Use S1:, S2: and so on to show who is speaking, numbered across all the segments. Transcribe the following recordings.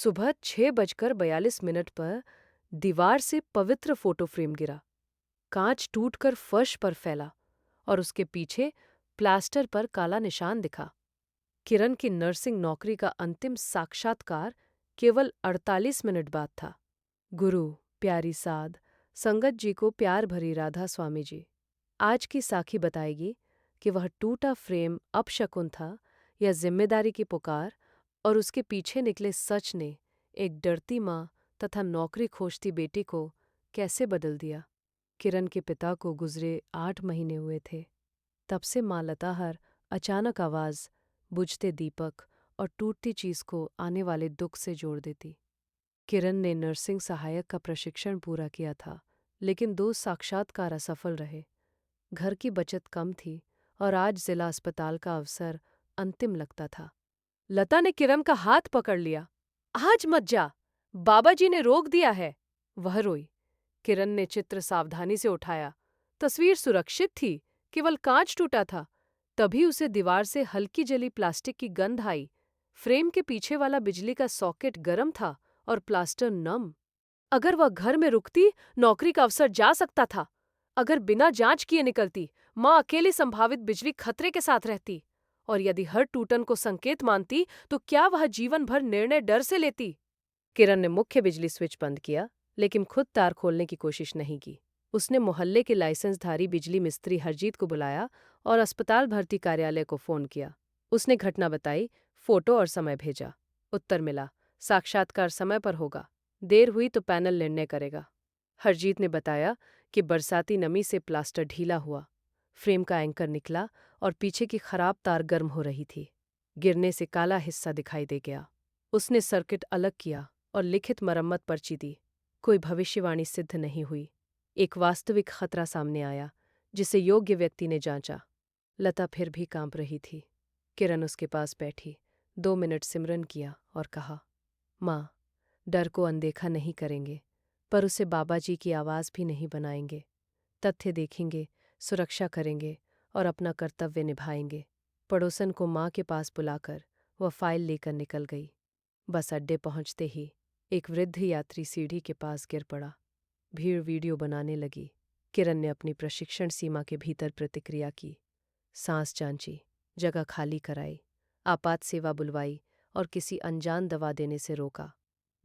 S1: सुबह 6:42 पर दीवार से पवित्र फोटो फ्रेम गिरा। कांच टूटकर फर्श पर फैला और उसके पीछे प्लास्टर पर काला निशान दिखा। किरण की नर्सिंग नौकरी का अंतिम साक्षात्कार केवल 48 मिनट बाद था। गुरु, प्यारी साध, संगत जी को प्यार भरी राधा स्वामी जी। आज की साखी बताएगी कि वह टूटा फ्रेम अपशकुन था या जिम्मेदारी की पुकार, और उसके पीछे निकले सच ने एक डरती माँ तथा नौकरी खोजती बेटी को कैसे बदल दिया। किरण के पिता को गुजरे 8 महीने हुए थे। तब से माँ लताहर अचानक आवाज, बुझते दीपक और टूटती चीज को आने वाले दुख से जोड़ देती। किरण ने नर्सिंग सहायक का प्रशिक्षण पूरा किया था, लेकिन 2 साक्षात्कार असफल रहे। घर की बचत कम थी और आज जिला अस्पताल का अवसर अंतिम लगता था। लता ने किरण का हाथ पकड़ लिया। आज मत जा, बाबा जी ने रोक दिया है। वह रोई। किरण ने चित्र सावधानी से उठाया। तस्वीर सुरक्षित थी, केवल कांच टूटा था। तभी उसे दीवार से हल्की जली प्लास्टिक की गंध आई। फ्रेम के पीछे वाला बिजली का सॉकेट गर्म था और प्लास्टर नम। अगर वह घर में रुकती, नौकरी का अवसर जा सकता था। अगर बिना जांच किए निकलती, माँ अकेली संभावित बिजली खतरे के साथ रहती। और यदि हर टूटन को संकेत मानती, तो क्या वह जीवन भर निर्णय डर से लेती? किरण ने मुख्य बिजली स्विच बंद किया, लेकिन खुद तार खोलने की कोशिश नहीं की। उसने मोहल्ले के लाइसेंसधारी बिजली मिस्त्री हरजीत को बुलाया और अस्पताल भर्ती कार्यालय को फोन किया। उसने घटना बताई, फोटो और समय भेजा। उत्तर मिला, साक्षात्कार समय पर होगा। देर हुई तो पैनल निर्णय करेगा। हरजीत ने बताया कि बरसाती नमी से प्लास्टर ढीला हुआ, फ्रेम का एंकर निकला और पीछे की खराब तार गर्म हो रही थी। गिरने से काला हिस्सा दिखाई दे गया। उसने सर्किट अलग किया और लिखित मरम्मत पर्ची दी। कोई भविष्यवाणी सिद्ध नहीं हुई। एक वास्तविक खतरा सामने आया, जिसे योग्य व्यक्ति ने जांचा। लता फिर भी कांप रही थी। किरण उसके पास बैठी, 2 मिनट सिमरन किया और कहा, माँ, डर को अनदेखा नहीं करेंगे, पर उसे बाबा जी की आवाज़ भी नहीं बनाएंगे। तथ्य देखेंगे, सुरक्षा करेंगे और अपना कर्तव्य निभाएंगे। पड़ोसन को माँ के पास बुलाकर वह फाइल लेकर निकल गई। बस अड्डे पहुंचते ही एक वृद्ध यात्री सीढ़ी के पास गिर पड़ा। भीड़ वीडियो बनाने लगी। किरण ने अपनी प्रशिक्षण सीमा के भीतर प्रतिक्रिया की। सांस जांची, जगह खाली कराई, आपात सेवा बुलवाई और किसी अनजान दवा देने से रोका।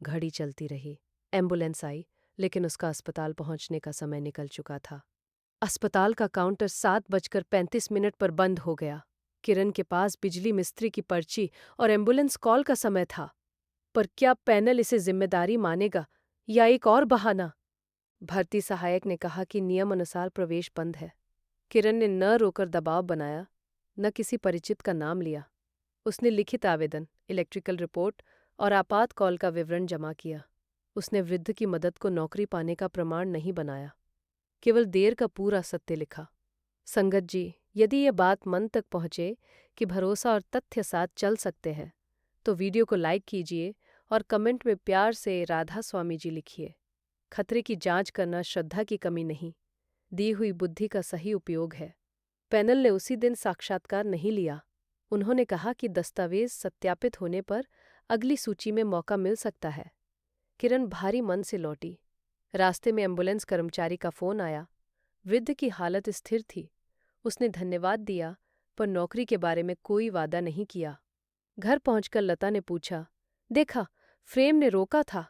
S1: घड़ी चलती रही। एम्बुलेंस आई, लेकिन उसका अस्पताल पहुंचने का समय निकल चुका था। अस्पताल का काउंटर 7:35 पर बंद हो गया। किरण के पास बिजली मिस्त्री की पर्ची और एम्बुलेंस कॉल का समय था। पर क्या पैनल इसे जिम्मेदारी मानेगा या एक और बहाना? भर्ती सहायक ने कहा कि नियम अनुसार प्रवेश बंद है। किरण ने न रोकर दबाव बनाया, न किसी परिचित का नाम लिया। उसने लिखित आवेदन, इलेक्ट्रिकल रिपोर्ट और आपात कॉल का विवरण जमा किया। उसने वृद्ध की मदद को नौकरी पाने का प्रमाण नहीं बनाया, केवल देर का पूरा सत्य लिखा। संगत जी, यदि ये बात मन तक पहुंचे कि भरोसा और तथ्य साथ चल सकते हैं, तो वीडियो को लाइक कीजिए और कमेंट में प्यार से राधा स्वामी जी लिखिए। खतरे की जांच करना श्रद्धा की कमी नहीं, दी हुई बुद्धि का सही उपयोग है। पैनल ने उसी दिन साक्षात्कार नहीं लिया। उन्होंने कहा कि दस्तावेज सत्यापित होने पर अगली सूची में मौका मिल सकता है। किरण भारी मन से लौटी। रास्ते में एम्बुलेंस कर्मचारी का फोन आया। वृद्ध की हालत स्थिर थी। उसने धन्यवाद दिया, पर नौकरी के बारे में कोई वादा नहीं किया। घर पहुंचकर लता ने पूछा, देखा, फ्रेम ने रोका था।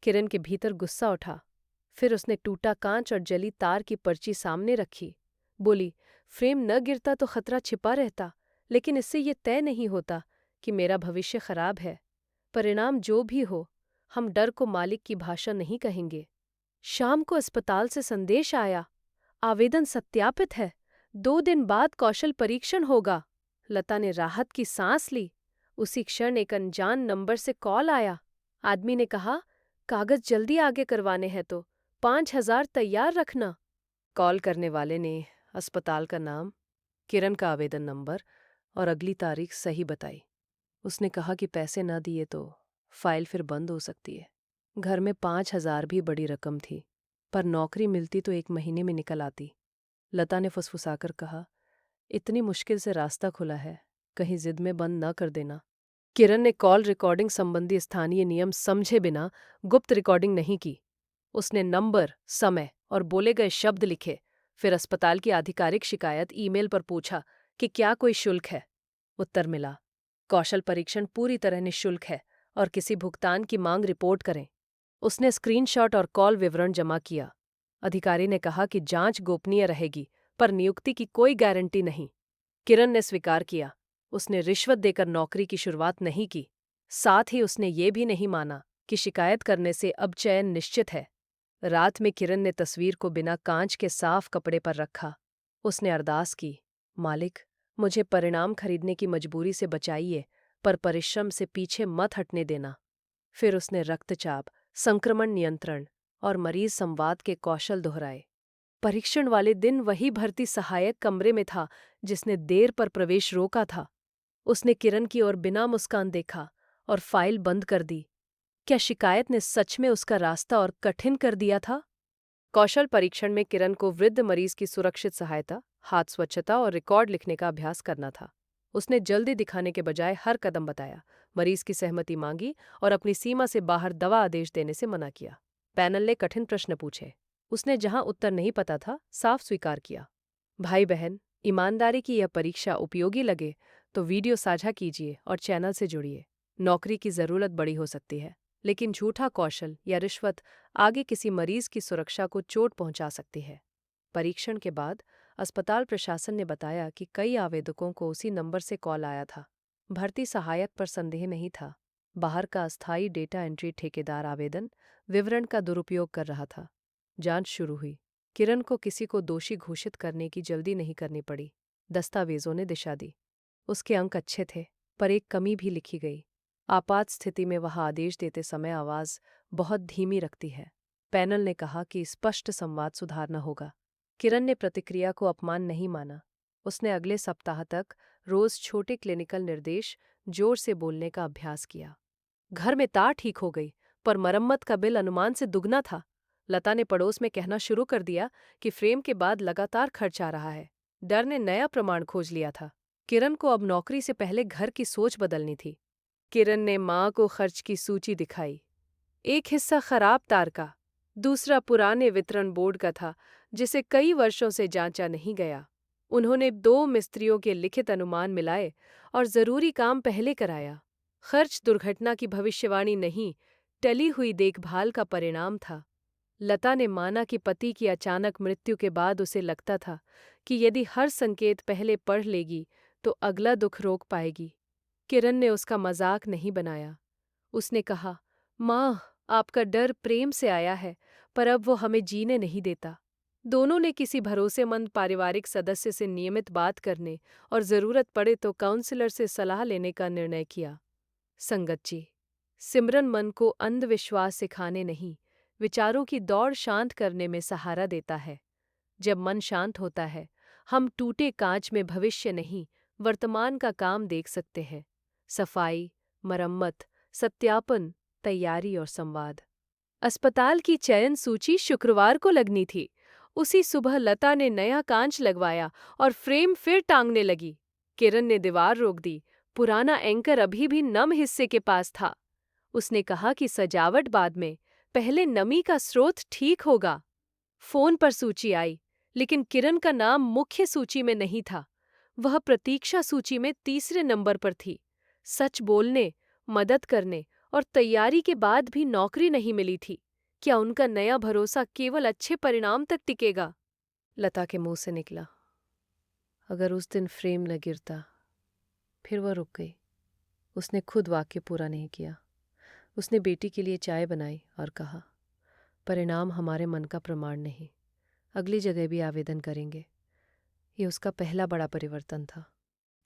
S1: किरण के भीतर गुस्सा उठा। फिर उसने टूटा कांच और जली तार की पर्ची सामने रखी। बोली, फ्रेम न गिरता तो खतरा छिपा रहता, लेकिन इससे ये तय नहीं होता कि मेरा भविष्य खराब है। परिणाम जो भी हो, हम डर को मालिक की भाषा नहीं कहेंगे। शाम को अस्पताल से संदेश आया, आवेदन सत्यापित है, 2 दिन बाद कौशल परीक्षण होगा। लता ने राहत की सांस ली। उसी क्षण एक अनजान नंबर से कॉल आया। आदमी ने कहा, कागज जल्दी आगे करवाने हैं तो 5,000 तैयार रखना। कॉल करने वाले ने अस्पताल का नाम, किरण का आवेदन नंबर और अगली तारीख सही बताई। उसने कहा कि पैसे ना दिए तो फाइल फिर बंद हो सकती है। घर में 5,000 भी बड़ी रकम थी, पर नौकरी मिलती तो 1 महीने में निकल आती। लता ने फुसफुसाकर कहा, इतनी मुश्किल से रास्ता खुला है, कहीं जिद में बंद न कर देना। किरण ने कॉल रिकॉर्डिंग संबंधी स्थानीय नियम समझे बिना गुप्त रिकॉर्डिंग नहीं की। उसने नंबर, समय और बोले गए शब्द लिखे, फिर अस्पताल की आधिकारिक शिकायत ईमेल पर पूछा कि क्या कोई शुल्क है। उत्तर मिला, कौशल परीक्षण पूरी तरह निःशुल्क है और किसी भुगतान की मांग रिपोर्ट करें। उसने स्क्रीनशॉट और कॉल विवरण जमा किया। अधिकारी ने कहा कि जांच गोपनीय रहेगी, पर नियुक्ति की कोई गारंटी नहीं। किरण ने स्वीकार किया, उसने रिश्वत देकर नौकरी की शुरुआत नहीं की। साथ ही उसने ये भी नहीं माना कि शिकायत करने से अब चयन निश्चित है। रात में किरण ने तस्वीर को बिना कांच के साफ कपड़े पर रखा। उसने अरदास की, मालिक, मुझे परिणाम खरीदने की मजबूरी से बचाइए, पर परिश्रम से पीछे मत हटने देना। फिर उसने रक्तचाप, संक्रमण नियंत्रण और मरीज संवाद के कौशल दोहराए। परीक्षण वाले दिन वही भर्ती सहायक कमरे में था जिसने देर पर प्रवेश रोका था। उसने किरण की ओर बिना मुस्कान देखा और फाइल बंद कर दी। क्या शिकायत ने सच में उसका रास्ता और कठिन कर दिया था? कौशल परीक्षण में किरण को वृद्ध मरीज की सुरक्षित सहायता, हाथ स्वच्छता और रिकॉर्ड लिखने का अभ्यास करना था। उसने जल्दी दिखाने के बजाय हर कदम बताया, मरीज की सहमति मांगी और अपनी सीमा से बाहर दवा आदेश देने से मना किया। पैनल ने कठिन प्रश्न पूछे। उसने जहां उत्तर नहीं पता था, साफ स्वीकार किया। भाई बहन, ईमानदारी की यह परीक्षा उपयोगी लगे तो वीडियो साझा कीजिए और चैनल से जुड़िए। नौकरी की जरूरत बड़ी हो सकती है, लेकिन झूठा कौशल या रिश्वत आगे किसी मरीज की सुरक्षा को चोट पहुंचा सकती है। परीक्षण के बाद अस्पताल प्रशासन ने बताया कि कई आवेदकों को उसी नंबर से कॉल आया था। भर्ती सहायक पर संदेह नहीं था। बाहर का अस्थायी डेटा एंट्री ठेकेदार आवेदन विवरण का दुरुपयोग कर रहा था। जांच शुरू हुई। किरण को किसी को दोषी घोषित करने की जल्दी नहीं करनी पड़ी। दस्तावेजों ने दिशा दी। उसके अंक अच्छे थे, पर एक कमी भी लिखी गई। आपात स्थिति में वह आदेश देते समय आवाज बहुत धीमी रखती है। पैनल ने कहा कि स्पष्ट संवाद सुधारना होगा। किरण ने प्रतिक्रिया को अपमान नहीं माना। उसने अगले सप्ताह तक रोज छोटे क्लिनिकल निर्देश जोर से बोलने का अभ्यास किया। घर में तार ठीक हो गई, पर मरम्मत का बिल अनुमान से दुगना था। लता ने पड़ोस में कहना शुरू कर दिया कि फ्रेम के बाद लगातार खर्च आ रहा है। डर ने नया प्रमाण खोज लिया था। किरण को अब नौकरी से पहले घर की सोच बदलनी थी। किरण ने माँ को खर्च की सूची दिखाई। एक हिस्सा खराब तार का, दूसरा पुराने वितरण बोर्ड का था जिसे कई वर्षों से जांचा नहीं गया। उन्होंने 2 मिस्त्रियों के लिखित अनुमान मिलाए और जरूरी काम पहले कराया। खर्च दुर्घटना की भविष्यवाणी नहीं, टली हुई देखभाल का परिणाम था। लता ने माना कि पति की अचानक मृत्यु के बाद उसे लगता था कि यदि हर संकेत पहले पढ़ लेगी तो अगला दुख रोक पाएगी। किरण ने उसका मजाक नहीं बनाया। उसने कहा, माँ, आपका डर प्रेम से आया है, पर अब वो हमें जीने नहीं देता। दोनों ने किसी भरोसेमंद पारिवारिक सदस्य से नियमित बात करने और जरूरत पड़े तो काउंसलर से सलाह लेने का निर्णय किया। संगत जी, सिमरन मन को अंधविश्वास सिखाने नहीं, विचारों की दौड़ शांत करने में सहारा देता है। जब मन शांत होता है, हम टूटे कांच में भविष्य नहीं, वर्तमान का काम देख सकते हैं। सफाई, मरम्मत, सत्यापन, तैयारी और संवाद। अस्पताल की चयन सूची शुक्रवार को लगनी थी। उसी सुबह लता ने नया कांच लगवाया और फ्रेम फिर टांगने लगी। किरण ने दीवार रोक दी। पुराना एंकर अभी भी नम हिस्से के पास था। उसने कहा कि सजावट बाद में, पहले नमी का स्रोत ठीक होगा। फोन पर सूची आई, लेकिन किरण का नाम मुख्य सूची में नहीं था। वह प्रतीक्षा सूची में तीसरे नंबर पर थी। सच बोलने, मदद करने और तैयारी के बाद भी नौकरी नहीं मिली थी। क्या उनका नया भरोसा केवल अच्छे परिणाम तक टिकेगा? लता के मुंह से निकला, अगर उस दिन फ्रेम न गिरता। फिर वह रुक गई। उसने खुद वाक्य पूरा नहीं किया। उसने बेटी के लिए चाय बनाई और कहा, परिणाम हमारे मन का प्रमाण नहीं, अगली जगह भी आवेदन करेंगे। ये उसका पहला बड़ा परिवर्तन था।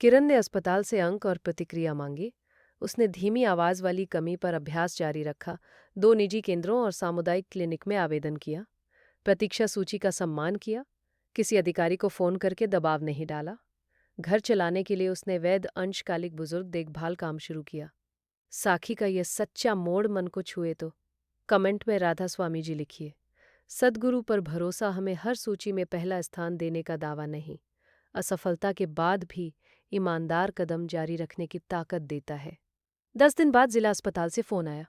S1: किरण ने अस्पताल से अंक और प्रतिक्रिया मांगी। उसने धीमी आवाज वाली कमी पर अभ्यास जारी रखा। 2 निजी केंद्रों और सामुदायिक क्लिनिक में आवेदन किया। प्रतीक्षा सूची का सम्मान किया। किसी अधिकारी को फोन करके दबाव नहीं डाला। घर चलाने के लिए उसने वैध अंशकालिक बुजुर्ग देखभाल काम शुरू किया। साखी का यह सच्चा मोड़ मन को छुए तो कमेंट में राधा स्वामी जी लिखिए। सद्गुरु पर भरोसा हमें हर सूची में पहला स्थान देने का दावा नहीं, असफलता के बाद भी ईमानदार कदम जारी रखने की ताकत देता है। 10 दिन बाद जिला अस्पताल से फोन आया।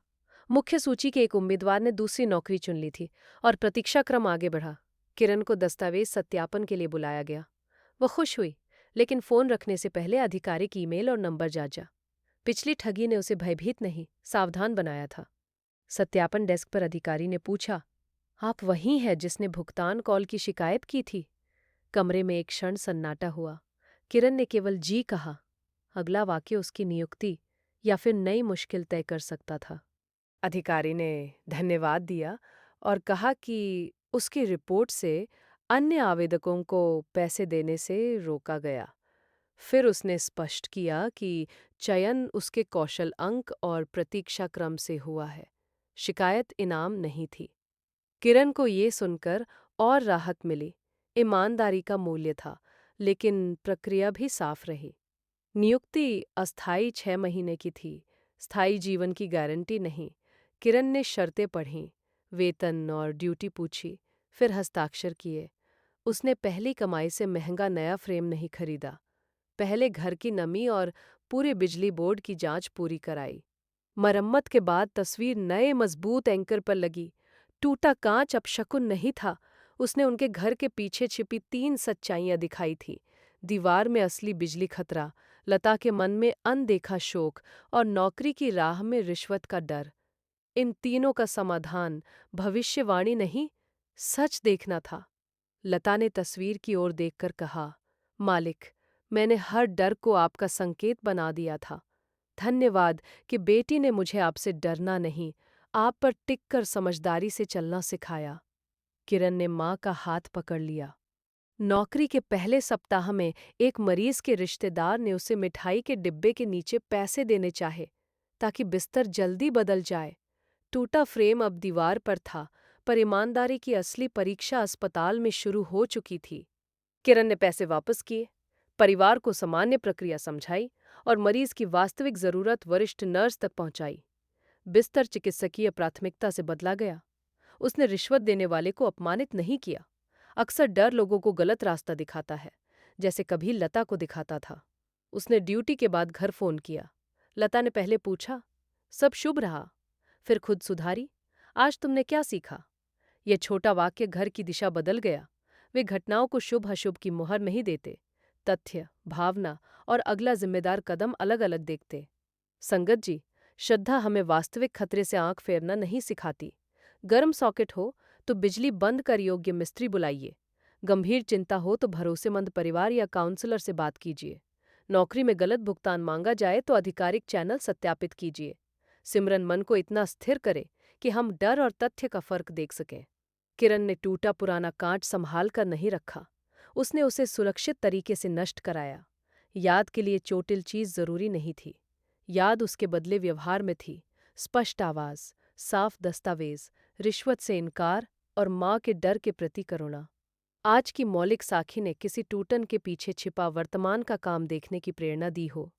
S1: मुख्य सूची के एक उम्मीदवार ने दूसरी नौकरी चुन ली थी और प्रतीक्षा क्रम आगे बढ़ा। किरण को दस्तावेज सत्यापन के लिए बुलाया गया। वह खुश हुई, लेकिन फोन रखने से पहले आधिकारिक ईमेल और नंबर जांचा। पिछली ठगी ने उसे भयभीत नहीं, सावधान बनाया था। सत्यापन डेस्क पर अधिकारी ने पूछा, आप वही हैं जिसने भुगतान कॉल की शिकायत की थी? कमरे में एक क्षण सन्नाटा हुआ। किरण ने केवल जी कहा। अगला वाक्य उसकी नियुक्ति या फिर नई मुश्किल तय कर सकता था। अधिकारी ने धन्यवाद दिया और कहा कि उसकी रिपोर्ट से अन्य आवेदकों को पैसे देने से रोका गया। फिर उसने स्पष्ट किया कि चयन उसके कौशल अंक और प्रतीक्षा क्रम से हुआ है, शिकायत इनाम नहीं थी। किरण को ये सुनकर और राहत मिली। ईमानदारी का मूल्य था, लेकिन प्रक्रिया भी साफ रही। नियुक्ति अस्थायी 6 महीने की थी, स्थायी जीवन की गारंटी नहीं। किरण ने शर्तें पढ़ीं, वेतन और ड्यूटी पूछी, फिर हस्ताक्षर किए। उसने पहली कमाई से महंगा नया फ्रेम नहीं खरीदा। पहले घर की नमी और पूरे बिजली बोर्ड की जांच पूरी कराई। मरम्मत के बाद तस्वीर नए मजबूत एंकर पर लगी। टूटा कांच अपशकुन नहीं था। उसने उनके घर के पीछे छिपी 3 सच्चाइयां दिखाई थी। दीवार में असली बिजली खतरा, लता के मन में अनदेखा शोक और नौकरी की राह में रिश्वत का डर। इन तीनों का समाधान भविष्यवाणी नहीं, सच देखना था। लता ने तस्वीर की ओर देखकर कहा, मालिक, मैंने हर डर को आपका संकेत बना दिया था। धन्यवाद कि बेटी ने मुझे आपसे डरना नहीं, आप पर टिक कर समझदारी से चलना सिखाया। किरण ने माँ का हाथ पकड़ लिया। नौकरी के पहले सप्ताह में एक मरीज के रिश्तेदार ने उसे मिठाई के डिब्बे के नीचे पैसे देने चाहे, ताकि बिस्तर जल्दी बदल जाए। टूटा फ्रेम अब दीवार पर था, पर ईमानदारी की असली परीक्षा अस्पताल में शुरू हो चुकी थी। किरण ने पैसे वापस किए, परिवार को सामान्य प्रक्रिया समझाई और मरीज की वास्तविक जरूरत वरिष्ठ नर्स तक पहुंचाई। बिस्तर चिकित्सकीय प्राथमिकता से बदला गया। उसने रिश्वत देने वाले को अपमानित नहीं किया। अक्सर डर लोगों को गलत रास्ता दिखाता है, जैसे कभी लता को दिखाता था। उसने ड्यूटी के बाद घर फोन किया। लता ने पहले पूछा, सब शुभ रहा? फिर खुद सुधारी, आज तुमने क्या सीखा? यह छोटा वाक्य घर की दिशा बदल गया। वे घटनाओं को शुभ अशुभ की मुहर नहीं देते, तथ्य, भावना और अगला जिम्मेदार कदम अलग अलग देखते। संगत जी, श्रद्धा हमें वास्तविक खतरे से आंख फेरना नहीं सिखाती। गर्म सॉकेट हो तो बिजली बंद कर योग्य मिस्त्री बुलाइए। गंभीर चिंता हो तो भरोसेमंद परिवार या काउंसलर से बात कीजिए। नौकरी में गलत भुगतान मांगा जाए तो आधिकारिक चैनल सत्यापित कीजिए। सिमरन मन को इतना स्थिर करे कि हम डर और तथ्य का फर्क देख सकें। किरण ने टूटा पुराना कांच संभाल कर नहीं रखा। उसने उसे सुरक्षित तरीके से नष्ट कराया। याद के लिए चोटिल चीज जरूरी नहीं थी। याद उसके बदले व्यवहार में थी। स्पष्ट आवाज, साफ दस्तावेज, रिश्वत से इनकार और माँ के डर के प्रति करुणा। आज की मौलिक साखी ने किसी टूटन के पीछे छिपा वर्तमान का काम देखने की प्रेरणा दी हो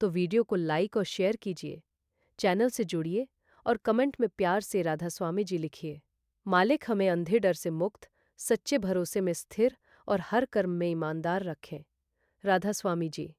S1: तो वीडियो को लाइक और शेयर कीजिए। चैनल से जुड़िए और कमेंट में प्यार से राधा स्वामी जी लिखिए। मालिक हमें अंधे डर से मुक्त, सच्चे भरोसे में स्थिर और हर कर्म में ईमानदार रखें। राधा स्वामी जी।